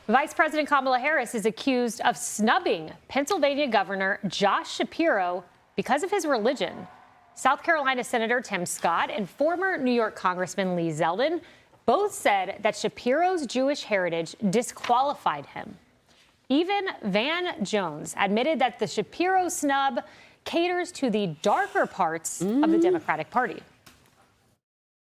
Vice President Kamala Harris is accused of snubbing Pennsylvania Governor Josh Shapiro because of his religion. South Carolina Senator Tim Scott and former New York Congressman Lee Zeldin both said that Shapiro's Jewish heritage disqualified him. Even Van Jones admitted that the Shapiro snub caters to the darker parts of the Democratic Party.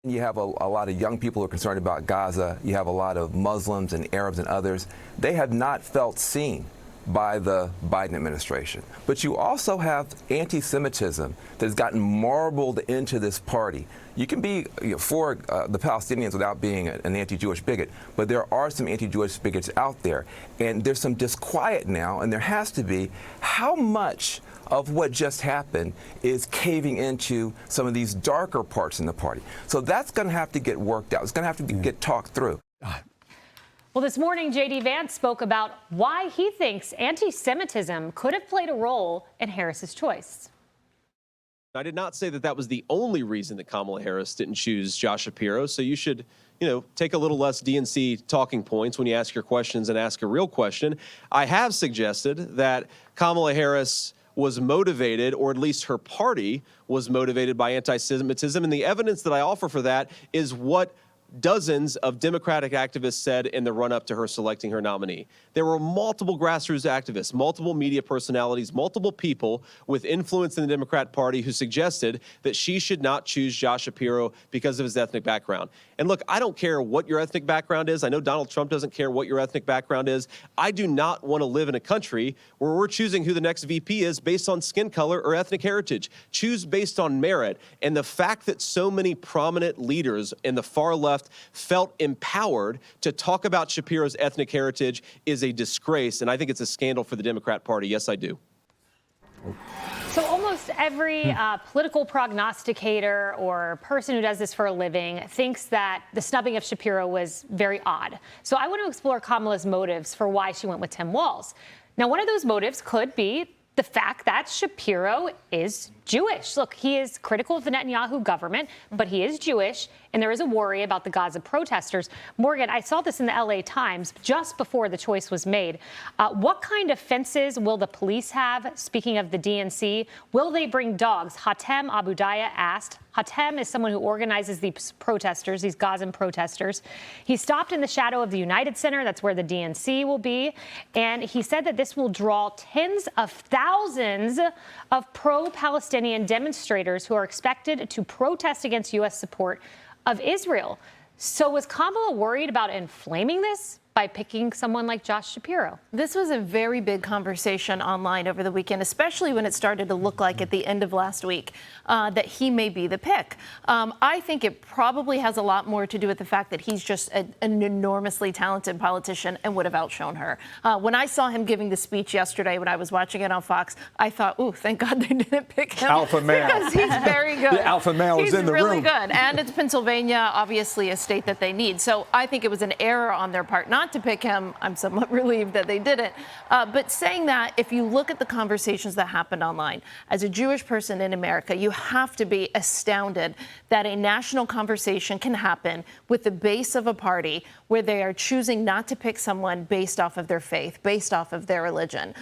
You have a lot of young people who are concerned about Gaza. You have a lot of Muslims and Arabs and others. They have not felt seen by the Biden administration. But you also have anti-Semitism that has gotten marbled into this party. You can be for the Palestinians without being an anti-Jewish bigot, but there are some anti-Jewish bigots out there. And there's some disquiet now, and there has to be. How much of what just happened is caving into some of these darker parts in the party? So that's going to have to get worked out. It's going to have to get talked through. Well, this morning, J.D. Vance spoke about why he thinks anti-Semitism could have played a role in Harris's choice. I did not say that that was the only reason that Kamala Harris didn't choose Josh Shapiro. So you should, take a little less DNC talking points when you ask your questions and ask a real question. I have suggested that Kamala Harris was motivated, or at least her party was motivated by anti-Semitism. And the evidence that I offer for that is what dozens of Democratic activists said in the run-up to her selecting her nominee. There were multiple grassroots activists, multiple media personalities, multiple people with influence in the Democrat Party who suggested that she should not choose Josh Shapiro because of his ethnic background. And look, I don't care what your ethnic background is. I know Donald Trump doesn't care what your ethnic background is. I do not want to live in a country where we're choosing who the next VP is based on skin color or ethnic heritage. Choose based on merit. And the fact that so many prominent leaders in the far left felt empowered to talk about Shapiro's ethnic heritage is a disgrace, and I think it's a scandal for the Democrat Party. Yes, I do. So almost every political prognosticator or person who does this for a living thinks that the snubbing of Shapiro was very odd. So I want to explore Kamala's motives for why she went with Tim Walz. Now, one of those motives could be the fact that Shapiro is Jewish. Look, he is critical of the Netanyahu government, but he is Jewish, and there is a worry about the Gaza protesters. Morgan, I saw this in the LA Times just before the choice was made. What kind of fences will the police have? Speaking of the DNC, will they bring dogs? Hatem Abudaya asked. Hatem is someone who organizes these protesters, these Gazan protesters. He stopped in the shadow of the United Center. That's where the DNC will be. And he said that this will draw tens of thousands of pro-Palestinian demonstrators who are expected to protest against U.S. support of Israel. So was Kamala worried about inflaming this by picking someone like Josh Shapiro? This was a very big conversation online over the weekend, especially when it started to look like at the end of last week that he may be the pick. I think it probably has a lot more to do with the fact that he's just an enormously talented politician and would have outshone her. When I saw him giving the speech yesterday when I was watching it on Fox, I thought, ooh, thank God they didn't pick him. Alpha male. Because he's very good. The alpha male is in the room. He's really good. And it's Pennsylvania, obviously a state that they need. So I think it was an error on their part not to pick him. I'm somewhat relieved that they didn't. But saying that, if you look at the conversations that happened online, as a Jewish person in America, you have to be astounded that a national conversation can happen with the base of a party where they are choosing not to pick someone based off of their faith, based off of their religion.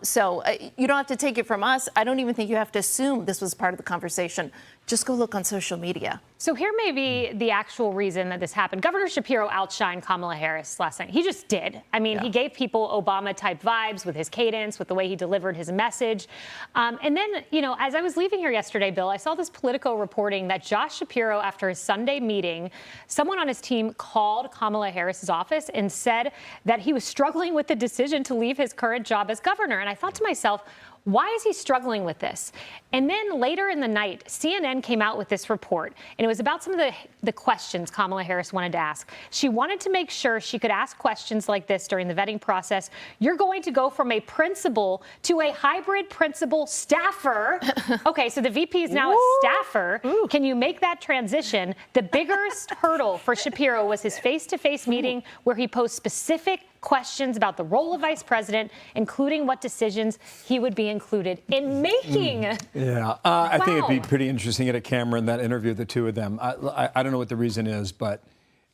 So you don't have to take it from us. I don't even think you have to assume this was part of the conversation. Just go look on social media. So here may be the actual reason that this happened. Governor Shapiro outshined Kamala Harris last night. He just did. I mean, he gave people Obama-type vibes with his cadence, with the way he delivered his message. And then, as I was leaving here yesterday, Bill, I saw this Politico reporting that Josh Shapiro, after his Sunday meeting, someone on his team called Kamala Harris's office and said that he was struggling with the decision to leave his current job as governor. And I thought to myself, why is he struggling with this? And then later in the night, CNN came out with this report, and it was about some of the questions Kamala Harris wanted to ask. She wanted to make sure she could ask questions like this during the vetting process. You're going to go from a principal to a hybrid principal staffer. Okay, so the VP is now a staffer. Ooh. Can you make that transition? The biggest hurdle for Shapiro was his face-to-face meeting where he posed specific questions about the role of vice president, including what decisions he would be included in making. Yeah, I think it'd be pretty interesting to get a camera in that interview, the two of them. I don't know what the reason is, but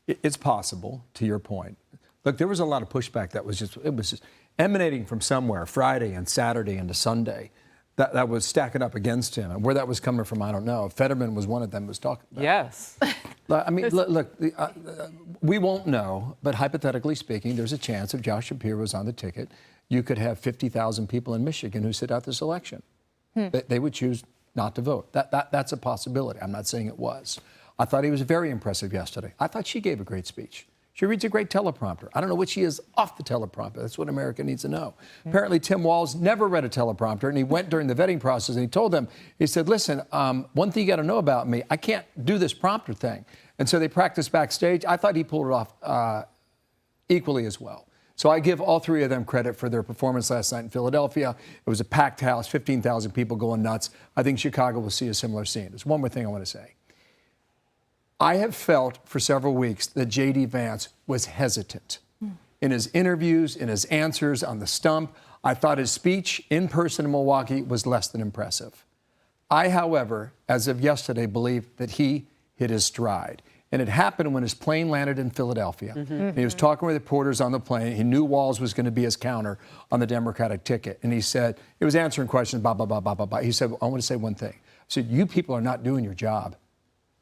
it's possible, to your point. Look, there was a lot of pushback that was just emanating from somewhere, Friday and Saturday into Sunday, that was stacking up against him. And where that was coming from, I don't know. Fetterman was one of them who was talking about it. Yes. I mean, look, we won't know, but hypothetically speaking, there's a chance if Josh Shapiro was on the ticket, you could have 50,000 people in Michigan who sit out this election. They would choose not to vote. That's a possibility. I'm not saying it was. I thought he was very impressive yesterday. I thought she gave a great speech. She reads a great teleprompter. I don't know what she is off the teleprompter. That's what America needs to know. Apparently, Tim Walz never read a teleprompter, and he went during the vetting process, and he told them, he said, listen, one thing you got to know about me, I can't do this prompter thing. And so they practiced backstage. I thought he pulled it off equally as well. So I give all three of them credit for their performance last night in Philadelphia. It was a packed house, 15,000 people going nuts. I think Chicago will see a similar scene. There's one more thing I want to say. I have felt for several weeks that J.D. Vance was hesitant in his interviews, in his answers on the stump. I thought his speech in person in Milwaukee was less than impressive. I, however, as of yesterday, believe that he hit his stride. And it happened when his plane landed in Philadelphia. And he was talking with reporters on the plane. He knew Walz was going to be his counter on the Democratic ticket. And he said, he was answering questions, blah, blah, blah, blah, blah, blah. He said, I want to say one thing. I said, you people are not doing your job.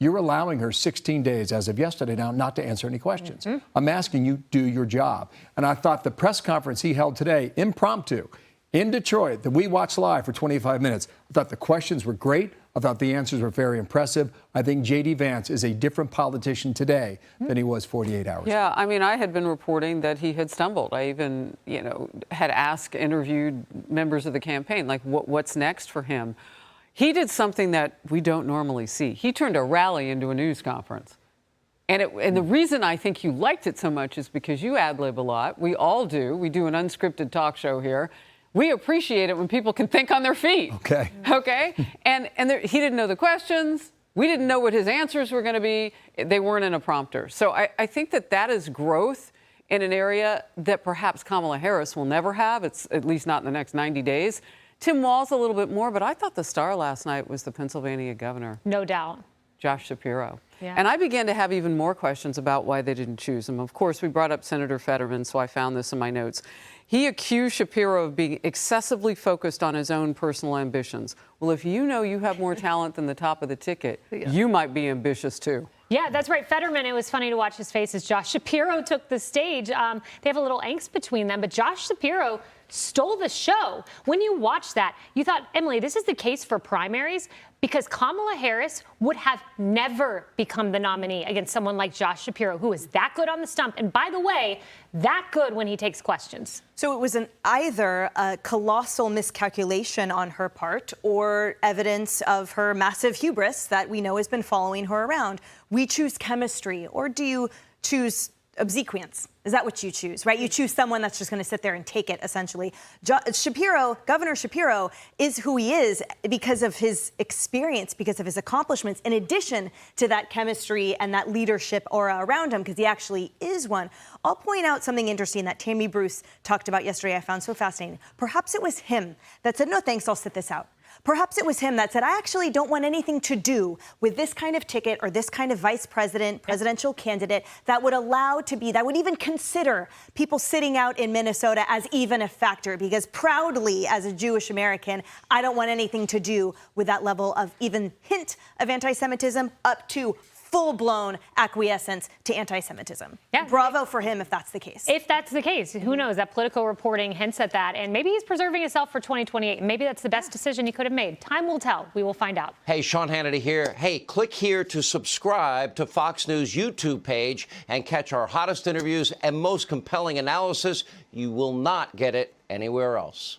You're allowing her 16 days, as of yesterday now, not to answer any questions. I'm asking you, do your job. And I thought the press conference he held today, impromptu, in Detroit, that we watched live for 25 minutes, I thought the questions were great. I thought the answers were very impressive. I think J.D. Vance is a different politician today than he was 48 hours ago. Yeah, I mean, I had been reporting that he had stumbled. I even, had interviewed members of the campaign, like, what's next for him? He did something that we don't normally see. He turned a rally into a news conference. And the reason I think you liked it so much is because you ad-lib a lot. We all do. We do an unscripted talk show here. We appreciate it when people can think on their feet. Okay. Okay? And he didn't know the questions. We didn't know what his answers were going to be. They weren't in a prompter. So I think that is growth in an area that perhaps Kamala Harris will never have. It's at least not in the next 90 days. Tim Walz a little bit more, but I thought the star last night was the Pennsylvania governor. No doubt. Josh Shapiro. Yeah. And I began to have even more questions about why they didn't choose him. Of course, we brought up Senator Fetterman, so I found this in my notes. He accused Shapiro of being excessively focused on his own personal ambitions. Well, if you know you have more talent than the top of the ticket, you might be ambitious too. Yeah, that's right. Fetterman, it was funny to watch his face as Josh Shapiro took the stage. They have a little angst between them, but Josh Shapiro stole the show. When you watch that, you thought, Emily, this is the case for primaries because Kamala Harris would have never become the nominee against someone like Josh Shapiro, who is that good on the stump. And by the way, that good when he takes questions. So it was either a colossal miscalculation on her part or evidence of her massive hubris that we know has been following her around. We choose chemistry, or do you choose obsequience? Is that what you choose, right? You choose someone that's just going to sit there and take it, essentially. Governor Shapiro is who he is because of his experience, because of his accomplishments, in addition to that chemistry and that leadership aura around him, because he actually is one. I'll point out something interesting that Tammy Bruce talked about yesterday I found so fascinating. Perhaps it was him that said, no, thanks, I'll sit this out. Perhaps it was him that said, I actually don't want anything to do with this kind of ticket or this kind of vice president, presidential candidate that would that would even consider people sitting out in Minnesota as even a factor, because proudly as a Jewish American, I don't want anything to do with that level of even hint of anti-Semitism up to full-blown acquiescence to anti-Semitism. Yeah. Bravo for him if that's the case. If that's the case, who knows? That political reporting hints at that. And maybe he's preserving himself for 2028. Maybe that's the best decision he could have made. Time will tell. We will find out. Hey, Sean Hannity here. Hey, click here to subscribe to Fox News YouTube page and catch our hottest interviews and most compelling analysis. You will not get it anywhere else.